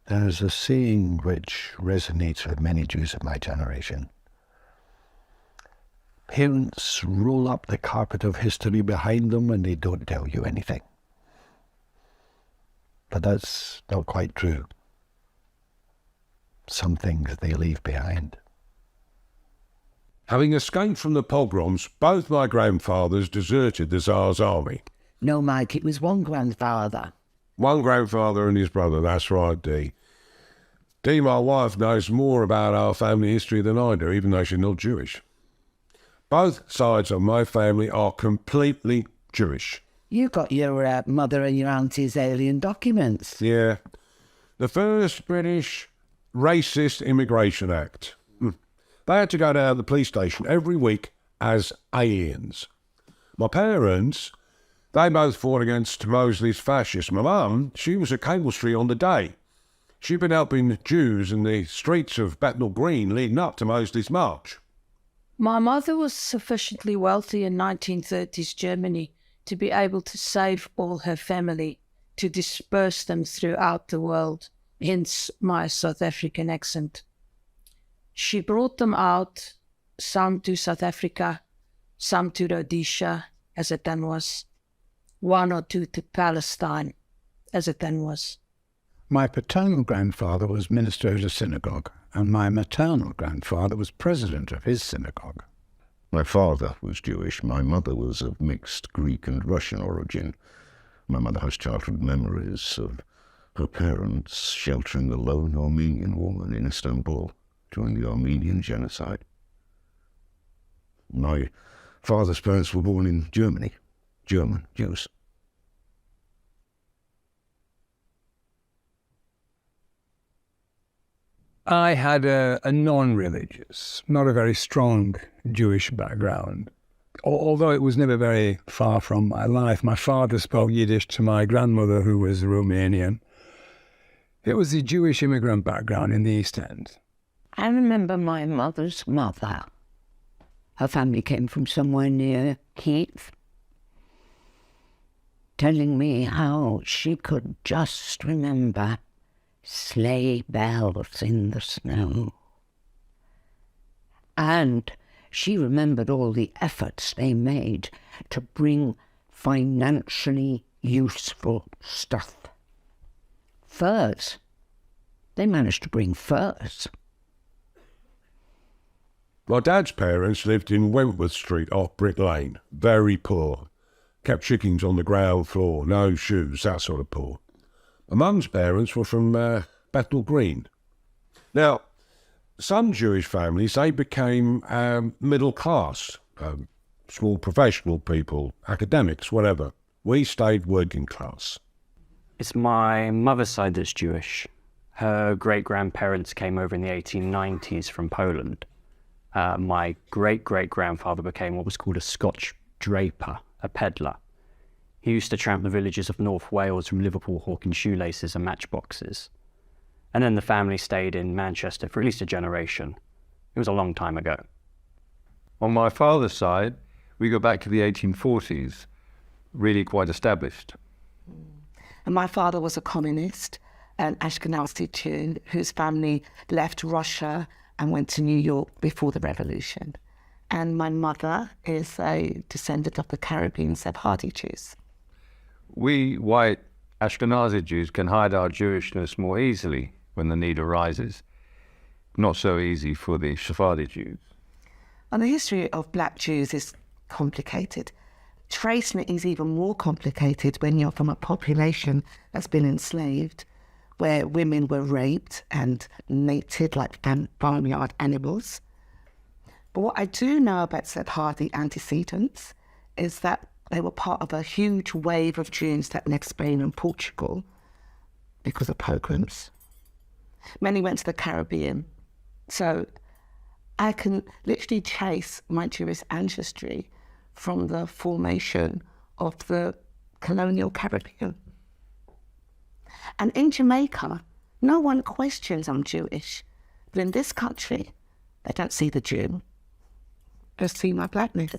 There's a saying which resonates with many Jews of my generation. Parents roll up the carpet of history behind them and they don't tell you anything. But that's not quite true. Some things they leave behind. Having escaped from the pogroms, both my grandfathers deserted the Tsar's army. No, Mike, it was one grandfather. One grandfather and his brother, that's right, Dee. Dee, my wife, knows more about our family history than I do, even though she's not Jewish. Both sides of my family are completely Jewish. You got your mother and your auntie's alien documents. Yeah. The first British Racist Immigration Act. They had to go down to the police station every week as aliens. My parents, they both fought against Mosley's fascism. My mum, she was at Cable Street on the day. She'd been helping Jews in the streets of Bethnal Green leading up to Mosley's march. My mother was sufficiently wealthy in 1930s Germany to be able to save all her family, to disperse them throughout the world, hence my South African accent. She brought them out, some to South Africa, some to Rhodesia, as it then was, one or two to Palestine, as it then was. My paternal grandfather was minister of a synagogue, and my maternal grandfather was president of his synagogue. My father was Jewish. My mother was of mixed Greek and Russian origin. My mother has childhood memories of her parents sheltering a lone Armenian woman in Istanbul during the Armenian genocide. My father's parents were born in Germany, German Jews. I had a non-religious, not a very strong Jewish background. Although it was never very far from my life. My father spoke Yiddish to my grandmother, who was Romanian. It was the Jewish immigrant background in the East End. I remember my mother's mother. Her family came from somewhere near Heath, telling me how she could just remember sleigh bells in the snow. And she remembered all the efforts they made to bring financially useful stuff. Furs. They managed to bring furs. My dad's parents lived in Wentworth Street off Brick Lane, very poor. Kept chickens on the ground floor, no shoes, that sort of poor. My mum's parents were from Bethnal Green. Now, some Jewish families, they became middle class, small professional people, academics, whatever. We stayed working class. It's my mother's side that's Jewish. Her great-grandparents came over in the 1890s from Poland. My great-great-grandfather became what was called a Scotch draper, a peddler. He used to tramp the villages of North Wales from Liverpool hawking shoelaces and matchboxes. And then the family stayed in Manchester for at least a generation. It was a long time ago. On my father's side, we go back to the 1840s, really quite established. And my father was a communist, an Ashkenazi Jew, whose family left Russia and went to New York before the revolution. And my mother is a descendant of the Caribbean Sephardi Jews. We white Ashkenazi Jews can hide our Jewishness more easily when the need arises. Not so easy for the Sephardi Jews. And the history of black Jews is complicated. Tracing it is even more complicated when you're from a population that's been enslaved, where women were raped and mated like farmyard animals. But what I do know about Sephardi antecedents is that they were part of a huge wave of Jews that left Spain and Portugal because of pogroms. Many went to the Caribbean. So I can literally trace my Jewish ancestry from the formation of the colonial Caribbean. And in Jamaica, no one questions I'm Jewish. But in this country, they don't see the Jew. They see my blackness.